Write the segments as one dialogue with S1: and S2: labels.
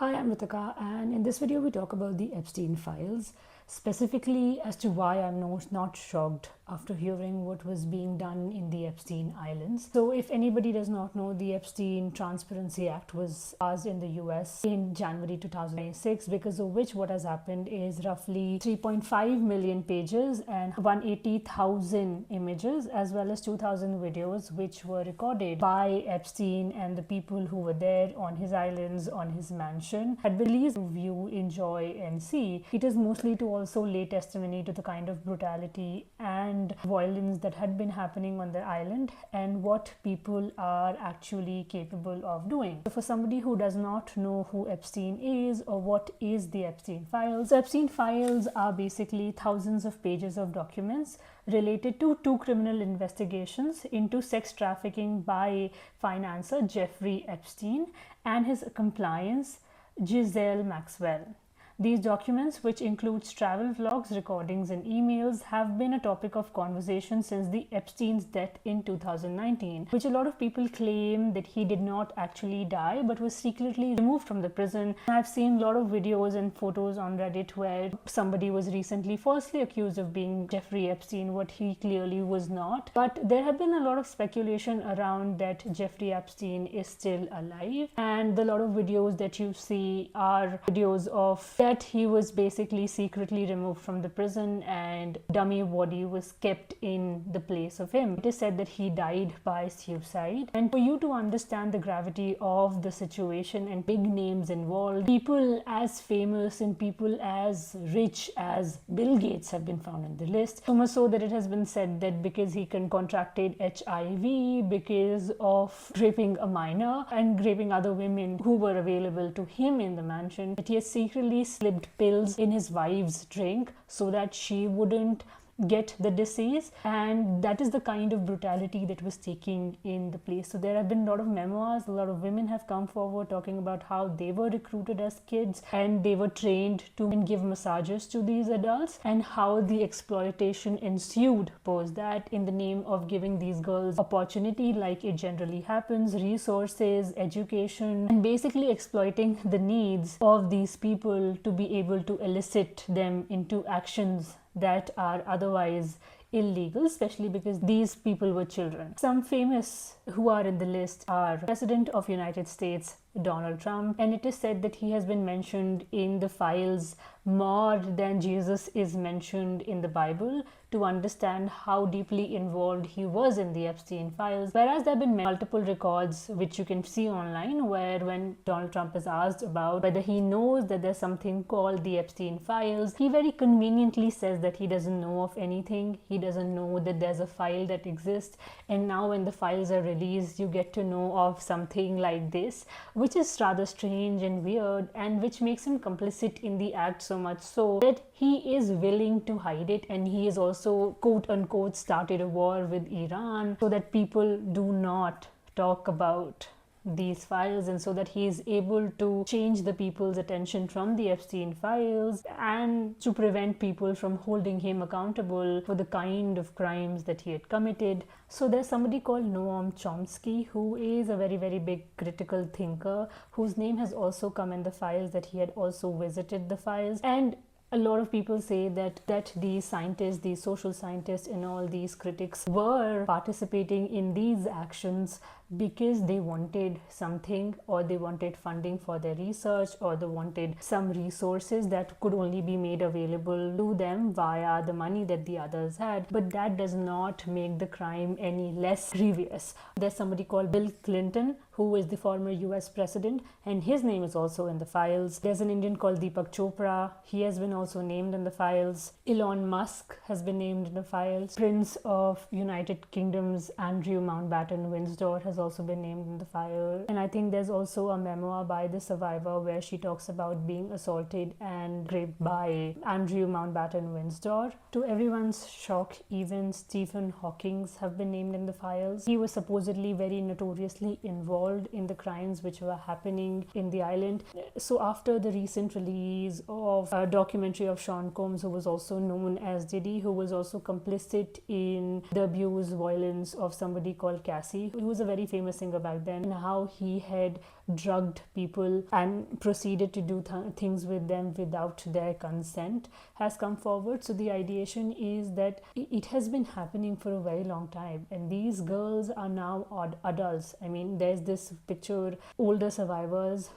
S1: Hi, I'm Ritika, and in this video we talk about the Epstein files, specifically as to why I'm not shocked after hearing what was being done in the Epstein Islands. So if anybody does not know, the Epstein Transparency Act was passed in the US in January 2006, because of which what has happened is roughly 3.5 million pages and 180,000 images as well as 2,000 videos which were recorded by Epstein and the people who were there on his islands, on his mansion, had been released to view, enjoy and see. It is mostly to also lay testimony to the kind of brutality and violence that had been happening on the island and what people are actually capable of doing. So for somebody who does not know who Epstein is or what is the Epstein files, so Epstein files are basically thousands of pages of documents related to two criminal investigations into sex trafficking by financier Jeffrey Epstein and his accomplice Ghislaine Maxwell. These documents, which includes travel vlogs, recordings and emails, have been a topic of conversation since the Epstein's death in 2019, which a lot of people claim that he did not actually die but was secretly removed from the prison. I've seen a lot of videos and photos on Reddit where somebody was recently falsely accused of being Jeffrey Epstein, what he clearly was not. But there have been a lot of speculation around that Jeffrey Epstein is still alive, and a lot of videos that you see are videos of that he was basically secretly removed from the prison and dummy body was kept in the place of him. It is said that he died by suicide. And for you to understand the gravity of the situation and big names involved, people as famous and people as rich as Bill Gates have been found in the list. So much so that it has been said that because he contracted HIV because of raping a minor and raping other women who were available to him in the mansion, that he has secretly slipped pills in his wife's drink so that she wouldn't get the disease, and that is the kind of brutality that was taking in the place. So there have been a lot of memoirs, a lot of women have come forward talking about how they were recruited as kids and they were trained to give massages to these adults, and how the exploitation ensued post that in the name of giving these girls opportunity, like it generally happens, resources, education, and basically exploiting the needs of these people to be able to elicit them into actions that are otherwise illegal, especially because these people were children. Some famous who are in the list are President of United States Donald Trump, and it is said that he has been mentioned in the files more than Jesus is mentioned in the Bible, to understand how deeply involved he was in the Epstein files. Whereas there have been multiple records which you can see online where when Donald Trump is asked about whether he knows that there's something called the Epstein files, he very conveniently says that he doesn't know of anything. He doesn't know that there's a file that exists, and now when the files are released you get to know of something like this, which is rather strange and weird, and which makes him complicit in the act so much so that he is willing to hide it. And he is also quote unquote started a war with Iran so that people do not talk about these files, and so that he is able to change the people's attention from the Epstein files and to prevent people from holding him accountable for the kind of crimes that he had committed. So there's somebody called Noam Chomsky, who is a very, very big critical thinker, whose name has also come in the files, that he had also visited the files. And a lot of people say that these scientists, these social scientists and all these critics were participating in these actions because they wanted something, or they wanted funding for their research, or they wanted some resources that could only be made available to them via the money that the others had. But that does not make the crime any less grievous. There's somebody called Bill Clinton, who is the former US president, and his name is also in the files. There's an Indian called Deepak Chopra. He has been also named in the files. Elon Musk has been named in the files. Prince of United Kingdom's Andrew Mountbatten Windsor has also been named in the file. And I think there's also a memoir by the survivor where she talks about being assaulted and raped by Andrew Mountbatten Windsor. To everyone's shock, even Stephen Hawking have been named in the files. He was supposedly very notoriously involved in the crimes which were happening in the island. So after the recent release of a documentary of Sean Combs, who was also known as Diddy, who was also complicit in the abuse, violence of somebody called Cassie, who was a very very famous singer back then, and how he had drugged people and proceeded to do things with them without their consent, has come forward. So the ideation is that it has been happening for a very long time, and these girls are now adults. I mean, there's this picture, older survivors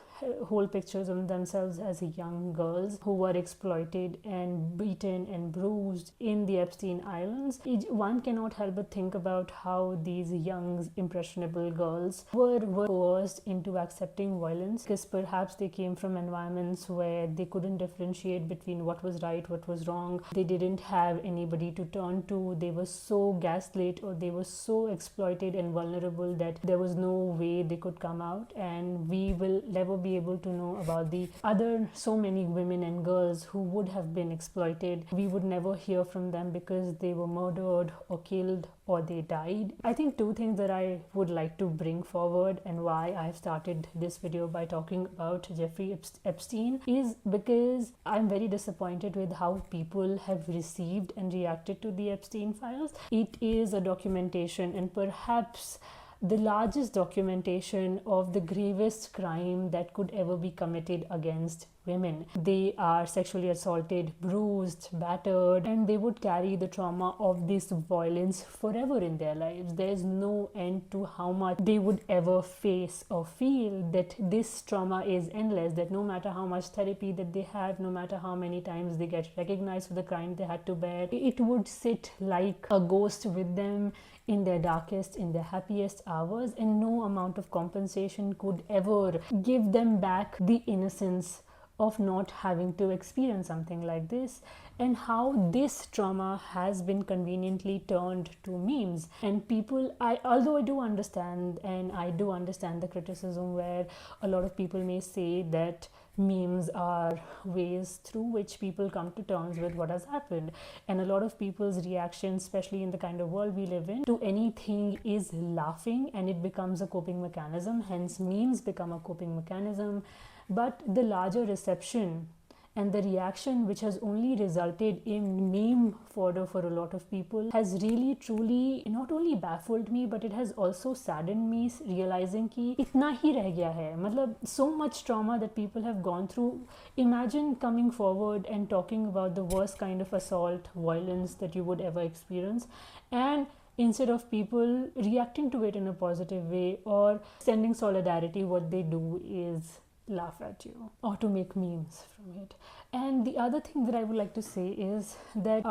S1: hold pictures of themselves as young girls who were exploited and beaten and bruised in the Epstein Islands. One cannot help but think about how these young, impressionable girls were coerced into accepting violence, because perhaps they came from environments where they couldn't differentiate between what was right, what was wrong. They didn't have anybody to turn to. They were so gaslit, or they were so exploited and vulnerable, that there was no way they could come out. And we will never be able to know about the other so many women and girls who would have been exploited. We would never hear from them because they were murdered or killed or they died. I think two things that I would like to bring forward, and why I've started this video by talking about Jeffrey Epstein, is because I'm very disappointed with how people have received and reacted to the Epstein files. It is a documentation, and perhaps the largest documentation of the gravest crime that could ever be committed against women. They are sexually assaulted, bruised, battered, and they would carry the trauma of this violence forever in their lives. There's no end to how much they would ever face or feel. That this trauma is endless, that no matter how much therapy that they have, no matter how many times they get recognized for the crime they had to bear, it would sit like a ghost with them in their darkest, in their happiest hours, and no amount of compensation could ever give them back the innocence of not having to experience something like this. And how this trauma has been conveniently turned to memes. And people, although I do understand, and I do understand the criticism where a lot of people may say that memes are ways through which people come to terms with what has happened, and a lot of people's reaction, especially in the kind of world we live in, to anything is laughing, and it becomes a coping mechanism. Hence memes become a coping mechanism. But the larger reception and the reaction, which has only resulted in meme fodder for a lot of people, has really truly not only baffled me, but it has also saddened me, realizing कि इतना ही रह गया है. मतलब so much trauma that people have gone through. Imagine coming forward and talking about the worst kind of assault, violence that you would ever experience, and instead of people reacting to it in a positive way or sending solidarity, what they do is laugh at you or to make memes from it. And the other thing that I would like to say is that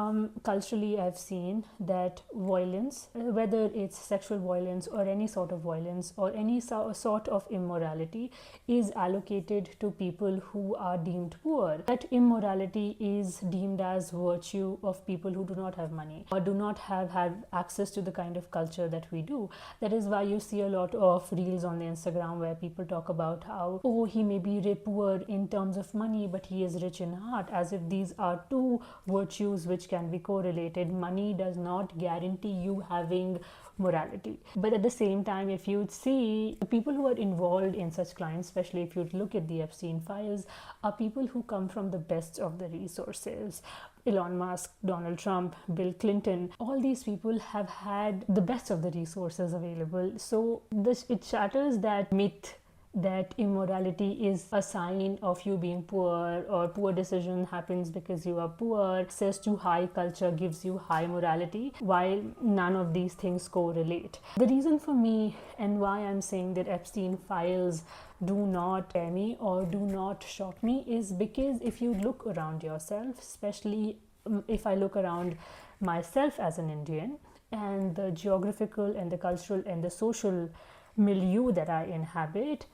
S1: culturally I've seen that violence, whether it's sexual violence or any sort of violence or any sort of immorality, is allocated to people who are deemed poor. That immorality is deemed as virtue of people who do not have money or do not have had access to the kind of culture that we do. That is why you see a lot of reels on the Instagram where people talk about how, oh, he may be poor in terms of money, but he is rich in heart, as if these are two virtues which can be correlated. Money does not guarantee you having morality. But at the same time, if you see the people who are involved in such crimes, especially if you look at the Epstein files, are people who come from the best of the resources. Elon Musk, Donald Trump, Bill Clinton, all these people have had the best of the resources available. So it shatters that myth that immorality is a sign of you being poor, or poor decision happens because you are poor. Access to high culture gives you high morality, while none of these things correlate. The reason for me and why I'm saying that Epstein files do not scare me or do not shock me is because if you look around yourself, especially if I look around myself as an Indian, and the geographical and the cultural and the social milieu that I inhabit,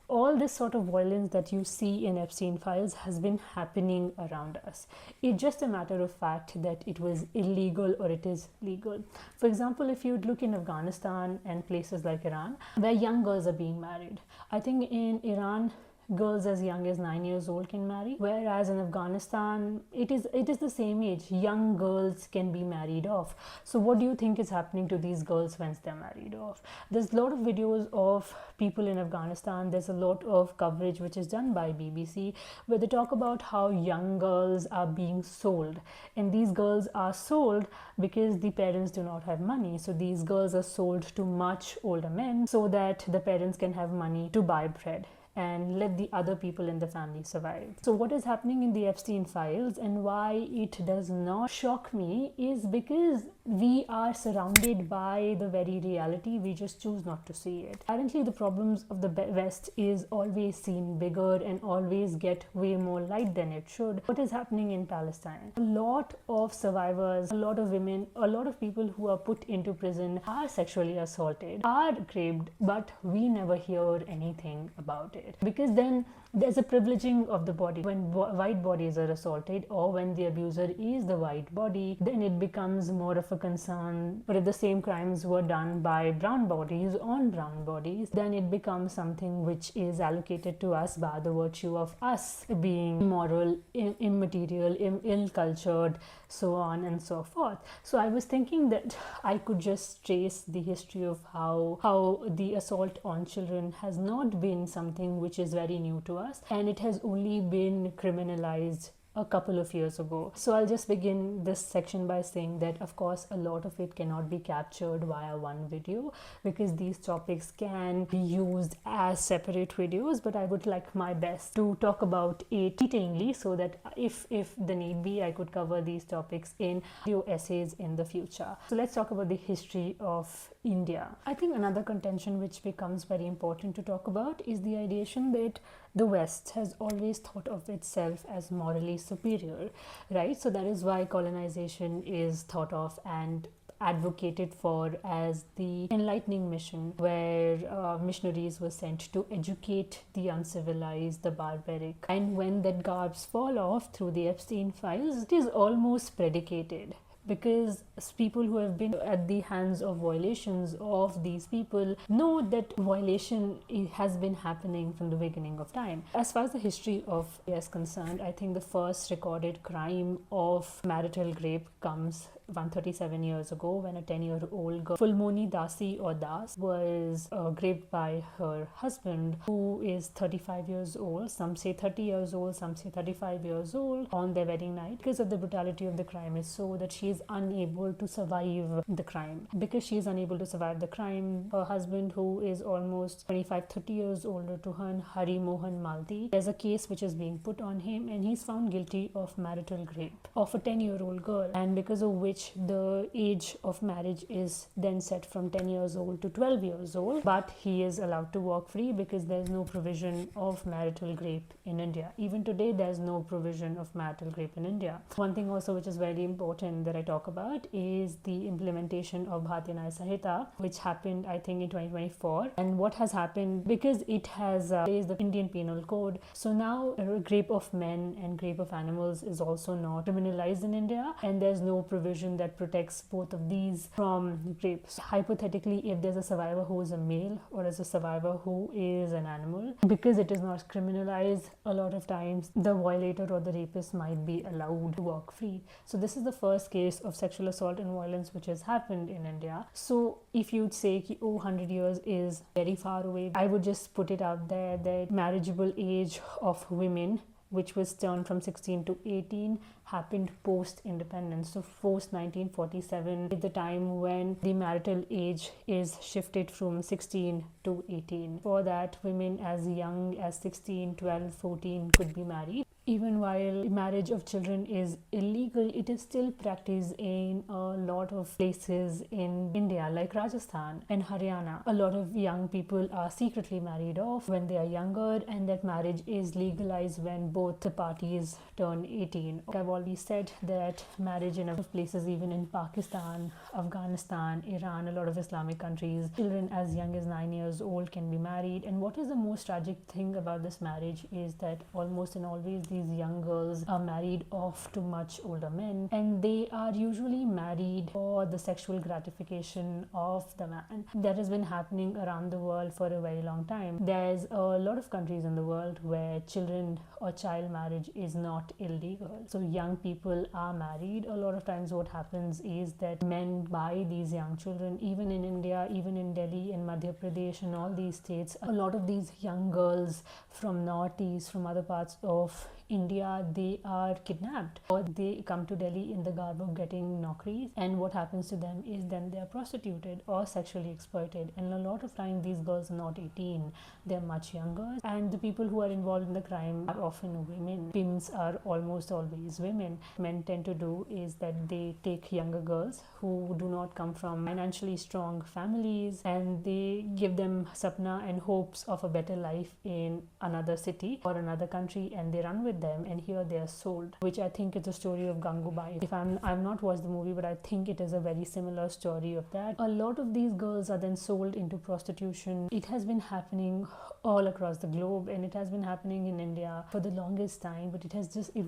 S1: all this sort of violence that you see in Epstein files has been happening around us. It's just a matter of fact that it was illegal or it is legal. For example, if you look in Afghanistan and places like Iran, where young girls are being married, I think in Iran girls as young as 9 years old can marry, whereas in Afghanistan it is the same age. Young girls can be married off. So what do you think is happening to these girls once they're married off? There's a lot of videos of people in Afghanistan. There's a lot of coverage which is done by BBC where they talk about how young girls are being sold, and these girls are sold because the parents do not have money. So these girls are sold to much older men so that the parents can have money to buy bread and let the other people in the family survive. So what is happening in the Epstein files and why it does not shock me is because we are surrounded by the very reality, we just choose not to see it. Apparently the problems of the West is always seen bigger and always get way more light than it should. What is happening in Palestine? A lot of survivors, a lot of women, a lot of people who are put into prison are sexually assaulted, are raped, but we never hear anything about it. Because then there's a privileging of the body. When white bodies are assaulted, or when the abuser is the white body, then it becomes more of a concern. But if the same crimes were done by brown bodies on brown bodies, then it becomes something which is allocated to us by the virtue of us being immoral, immaterial, ill-cultured, so on and so forth. So I was thinking that I could just trace the history of how the assault on children has not been something which is very new to us, and it has only been criminalized a couple of years ago. So I'll just begin this section by saying that of course a lot of it cannot be captured via one video because these topics can be used as separate videos, but I would like my best to talk about it detailingly so that if the need be, I could cover these topics in video essays in the future. So let's talk about the history of India. I think another contention which becomes very important to talk about is the ideation that the West has always thought of itself as morally superior, right? So that is why colonization is thought of and advocated for as the enlightening mission, where missionaries were sent to educate the uncivilized, the barbaric. And when that garbs fall off through the Epstein files, it is almost predicated, because people who have been at the hands of violations of these people know that violation has been happening from the beginning of time. As far as the history of India is concerned, I think the first recorded crime of marital rape comes 137 years ago, when a 10-year-old girl, Fulmoni Dasi or Das, was raped by her husband, who is 35 years old. Some say 30 years old, some say 35 years old, on their wedding night. Because of the brutality of the crime is so that she is unable to survive the crime. Because she is unable to survive the crime, her husband, who is almost 25-30 years older to her, Hari Mohan Maldi, there's a case which is being put on him, and he's found guilty of marital rape of a 10-year-old girl, and because of which the age of marriage is then set from 10 years old to 12 years old, but he is allowed to walk free because there's no provision of marital rape in India. Even today there's no provision of marital rape in India. One thing also which is very important that I talk about is the implementation of Bharatiya Nyaya Sanhita, which happened I think in 2024. And what has happened, because it has raised the Indian Penal Code, so now rape of men and rape of animals is also not criminalized in India, and there's no provision that protects both of these from rapes. Hypothetically, if there's a survivor who is a male or as a survivor who is an animal, because it is not criminalized, a lot of times the violator or the rapist might be allowed to walk free. So this is the first case of sexual assault and violence which has happened in India. So if you'd say 100 years is very far away, I would just put it out there that marriageable age of women, which was turned from 16 to 18, happened post-independence. So post-1947 is the time when the marital age is shifted from 16 to 18. For that, women as young as 16, 12, 14 could be married. Even while marriage of children is illegal, it is still practiced in a lot of places in India, like Rajasthan and Haryana. A lot of young people are secretly married off when they are younger, and that marriage is legalized when both the parties turn 18. I've already said that marriage in a lot of places, even in Pakistan, Afghanistan, Iran, a lot of Islamic countries, children as young as 9 years years old can be married. And what is the most tragic thing about this marriage is that almost and always these young girls are married off to much older men, and they are usually married for the sexual gratification of the man. That has been happening around the world for a very long time. There's a lot of countries in the world where children or child marriage is not illegal. So young people are married. A lot of times what happens is that men buy these young children, even in India, even in Delhi and Madhya Pradesh and all these states. A lot of these young girls from Northeast, from other parts of India, they are kidnapped, or they come to Delhi in the garb of getting naukris, and what happens to them is then they are prostituted or sexually exploited. And a lot of time these girls are not 18, they're much younger, and the people who are involved in the crime are often women. Pimps are almost always women. Men tend to do is that they take younger girls who do not come from financially strong families, and they give them sapna and hopes of a better life in another city or another country, and they run with them, and here they are sold, which I think is the story of Gangubai. If I've not watched the movie, but I think it is a very similar story of that. A lot of these girls are then sold into prostitution. It has been happening all across the globe, and it has been happening in India for the longest time, but it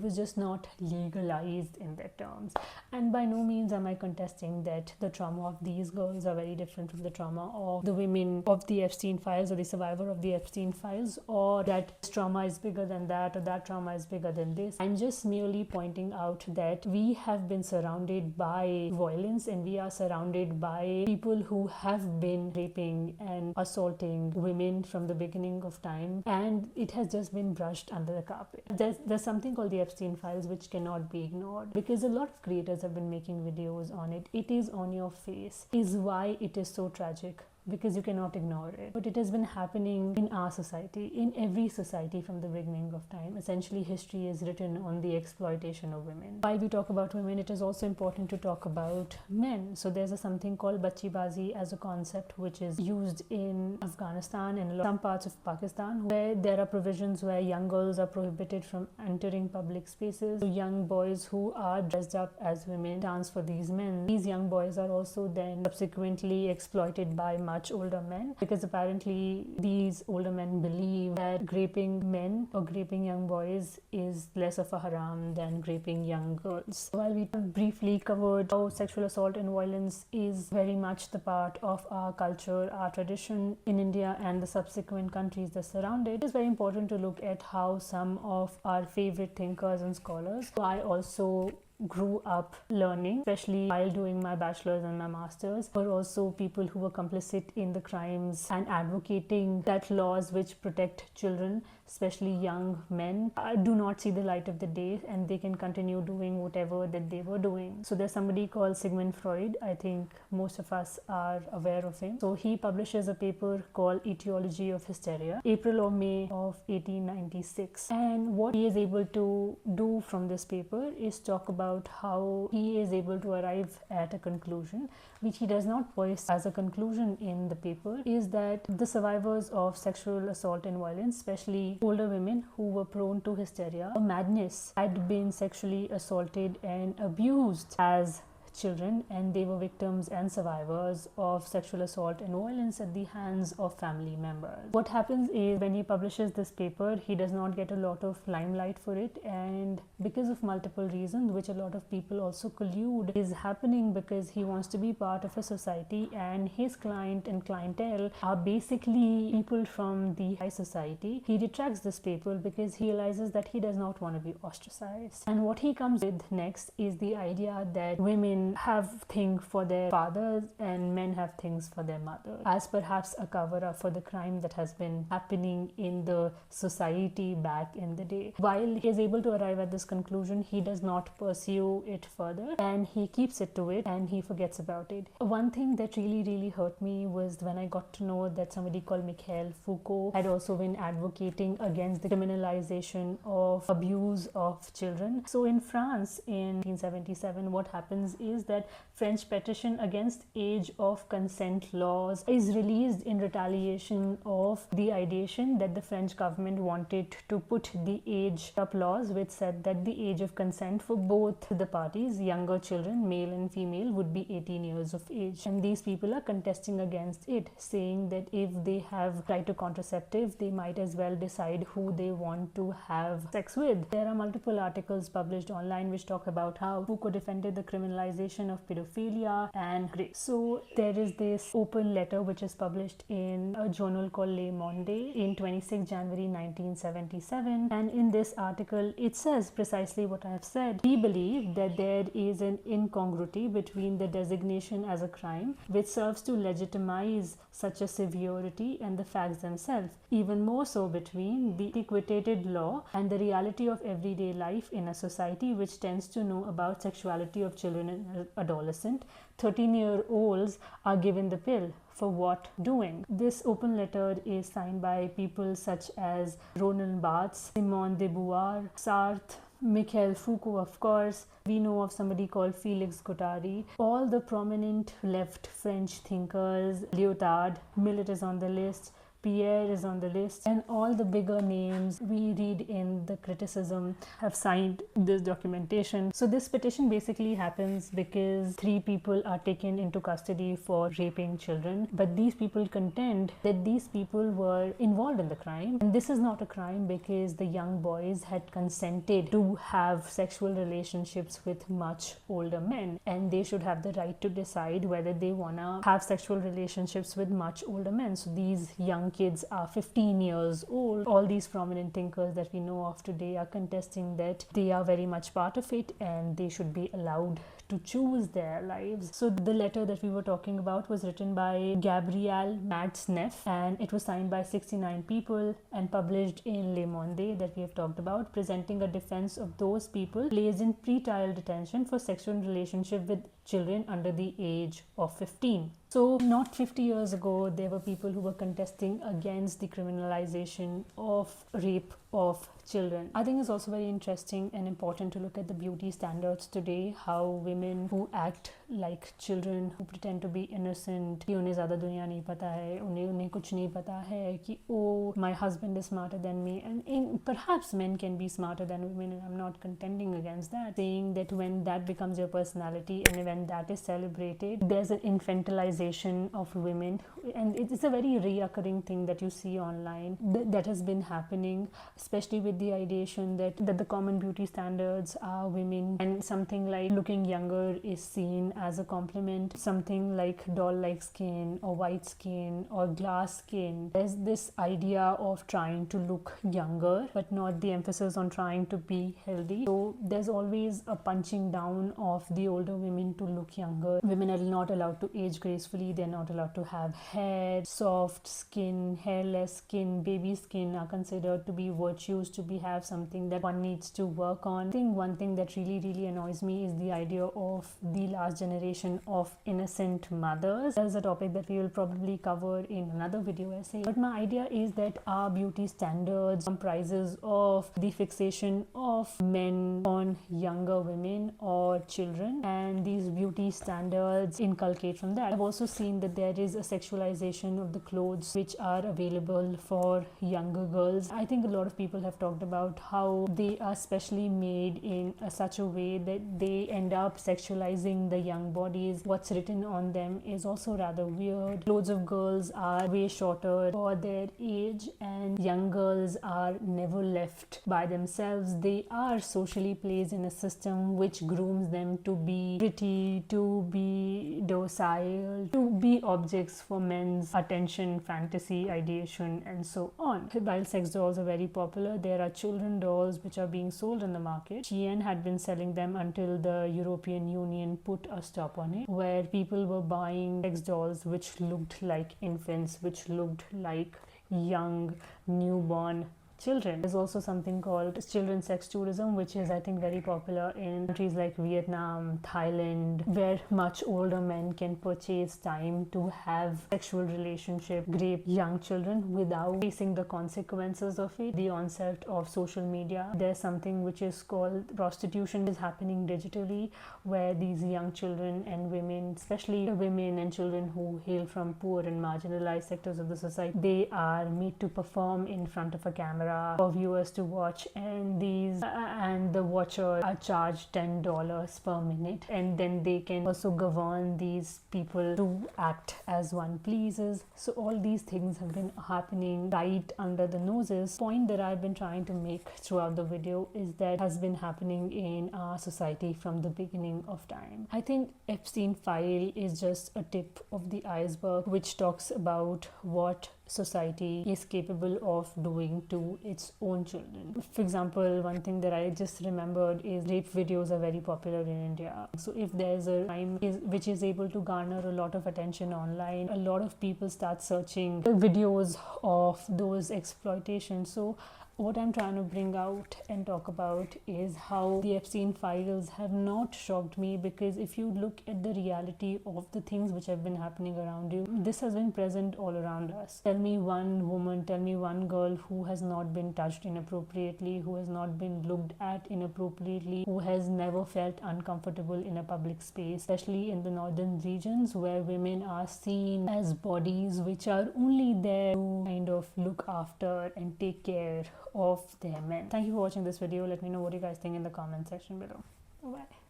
S1: was just not legalized in their terms. And by no means am I contesting that the trauma of these girls are very different from the trauma of the women of the Epstein files or the survivor of the Epstein files, or that this trauma is bigger than that, or that trauma is bigger than this. I'm just merely pointing out that we have been surrounded by violence, and we are surrounded by people who have been raping and assaulting women from the beginning of time, and it has just been brushed under the carpet. There's something called the Epstein files which cannot be ignored, because a lot of creators have been making videos on it. It is on your face, is why it is so tragic, because you cannot ignore it. But it has been happening in our society, in every society from the beginning of time. Essentially, history is written on the exploitation of women. While we talk about women, it is also important to talk about men. So there's something called bachibazi as a concept, which is used in Afghanistan and some parts of Pakistan, where there are provisions where young girls are prohibited from entering public spaces. So young boys who are dressed up as women dance for these men. These young boys are also then subsequently exploited by much older men, because apparently these older men believe that graping men or graping young boys is less of a haram than graping young girls. While we briefly covered how sexual assault and violence is very much the part of our culture, our tradition in India and the subsequent countries that surround it, is very important to look at how some of our favorite thinkers and scholars, who I also grew up learning, especially while doing my bachelor's and my master's, were also people who were complicit in the crimes and advocating that laws which protect children, especially young men, do not see the light of the day, and they can continue doing whatever that they were doing. So there's somebody called Sigmund Freud. I think most of us are aware of him. So he publishes a paper called Etiology of Hysteria, April or May of 1896. And what he is able to do from this paper is talk about how he is able to arrive at a conclusion, which he does not voice as a conclusion in the paper, is that the survivors of sexual assault and violence, especially older women who were prone to hysteria or madness, had been sexually assaulted and abused as children, and they were victims and survivors of sexual assault and violence at the hands of family members. What happens is, when he publishes this paper, he does not get a lot of limelight for it, and because of multiple reasons, which a lot of people also collude is happening, because he wants to be part of a society, and his client and clientele are basically people from the high society. He retracts this paper because he realizes that he does not want to be ostracized. And what he comes with next is the idea that women have things for their fathers and men have things for their mothers, as perhaps a cover-up for the crime that has been happening in the society back in the day. While he is able to arrive at this conclusion, he does not pursue it further, and he keeps it to it, and he forgets about it. One thing that really hurt me was when I got to know that somebody called Michel Foucault had also been advocating against the criminalization of abuse of children. So in France in 1977, what happens is that French petition against age of consent laws is released in retaliation of the ideation that the French government wanted to put the age up laws, which said that the age of consent for both the parties, younger children, male and female, would be 18 years of age. And these people are contesting against it, saying that if they have right to contraceptive, they might as well decide who they want to have sex with. There are multiple articles published online which talk about how Foucault defended the criminalization of pedophilia and rape. So there is this open letter which is published in a journal called Le Monde in 26 January 1977, and in this article it says precisely what I have said. We believe that there is an incongruity between the designation as a crime, which serves to legitimize such a severity, and the facts themselves, even more so between the equated law and the reality of everyday life in a society which tends to know about sexuality of children and adolescents. 13-year-olds are given the pill. For what doing? This open letter is signed by people such as Roland Barthes, Simone de Beauvoir, Sartre, Michel Foucault, of course. We know of somebody called Felix Guattari. All the prominent left French thinkers, Lyotard, Millet is on the list, Pierre is on the list, and all the bigger names we read in the criticism have signed this documentation. So this petition basically happens because 3 people are taken into custody for raping children, but these people contend that these people were involved in the crime, and this is not a crime because the young boys had consented to have sexual relationships with much older men, and they should have the right to decide whether they wanna have sexual relationships with much older men. So these young kids are 15 years old. All these prominent thinkers that we know of today are contesting that they are very much part of it and they should be allowed to choose their lives. So the letter that we were talking about was written by Gabrielle Matzneff, and it was signed by 69 people and published in Le Monde that we have talked about, presenting a defense of those people placed in pretrial detention for sexual relationship with children under the age of 15. So not 50 years ago, there were people who were contesting against the criminalization of rape of children. I think it's also very interesting and important to look at the beauty standards today, how women who act like children, who pretend to be innocent, कि उन्हें ज़्यादा दुनिया नहीं पता है, उन्हें कुछ नहीं पता है, कि oh, my husband is smarter than me, and perhaps men can be smarter than women, and I'm not contending against that, saying that when that becomes your personality and when that is celebrated, there's an infantilization of women, and it's a very reoccurring thing that you see online that has been happening, especially with the ideation that the common beauty standards are women, and something like looking younger is seen as a compliment, something like doll-like skin or white skin or glass skin. There's this idea of trying to look younger but not the emphasis on trying to be healthy. So there's always a punching down of the older women to look younger. Women are not allowed to age gracefully, they're not allowed to have hair, soft skin, hairless skin, baby skin are considered to be virtues, to be have something that one needs to work on. I think one thing that really annoys me is the idea of the last generation of innocent mothers. That is a topic that we will probably cover in another video essay. But my idea is that our beauty standards comprises of the fixation of men on younger women or children, and these beauty standards inculcate from that. I've also seen that there is a sexualization of the clothes which are available for younger girls. I think a lot of people have talked about how they are specially made in such a way that they end up sexualizing the young bodies. What's written on them is also rather weird. Clothes of girls are way shorter for their age, and young girls are never left by themselves. They are socially placed in a system which grooms them to be pretty, to be docile, to be objects for men's attention, fantasy, ideation, and so on. While sex dolls are very popular, there are children dolls which are being sold in the market. Shein had been selling them until the European Union put a stop on it, where people were buying sex dolls which looked like infants, which looked like young newborn children. There's also something called children sex tourism, which is, I think, very popular in countries like Vietnam, Thailand, where much older men can purchase time to have sexual relationship, rape young children without facing the consequences of it. The onset of social media, there's something which is called prostitution is happening digitally, where these young children and women, especially women and children who hail from poor and marginalized sectors of the society, they are made to perform in front of a camera for viewers to watch, and the watchers are charged $10 per minute, and then they can also govern these people to act as one pleases. So all these things have been happening right under the noses. The point that I've been trying to make throughout the video is that has been happening in our society from the beginning of time. I think Epstein file is just a tip of the iceberg which talks about what society is capable of doing to its own children. For example, one thing that I just remembered is rape videos are very popular in India. So if there's a crime which is able to garner a lot of attention online, a lot of people start searching videos of those exploitations. So what I'm trying to bring out and talk about is how the Epstein files have not shocked me, because if you look at the reality of the things which have been happening around you, this has been present all around us. Tell me one woman, tell me one girl who has not been touched inappropriately, who has not been looked at inappropriately, who has never felt uncomfortable in a public space, especially in the northern regions where women are seen as bodies which are only there to kind of look after and take care of their men. Thank you for watching this video. Let me know what you guys think in the comment section below. Bye.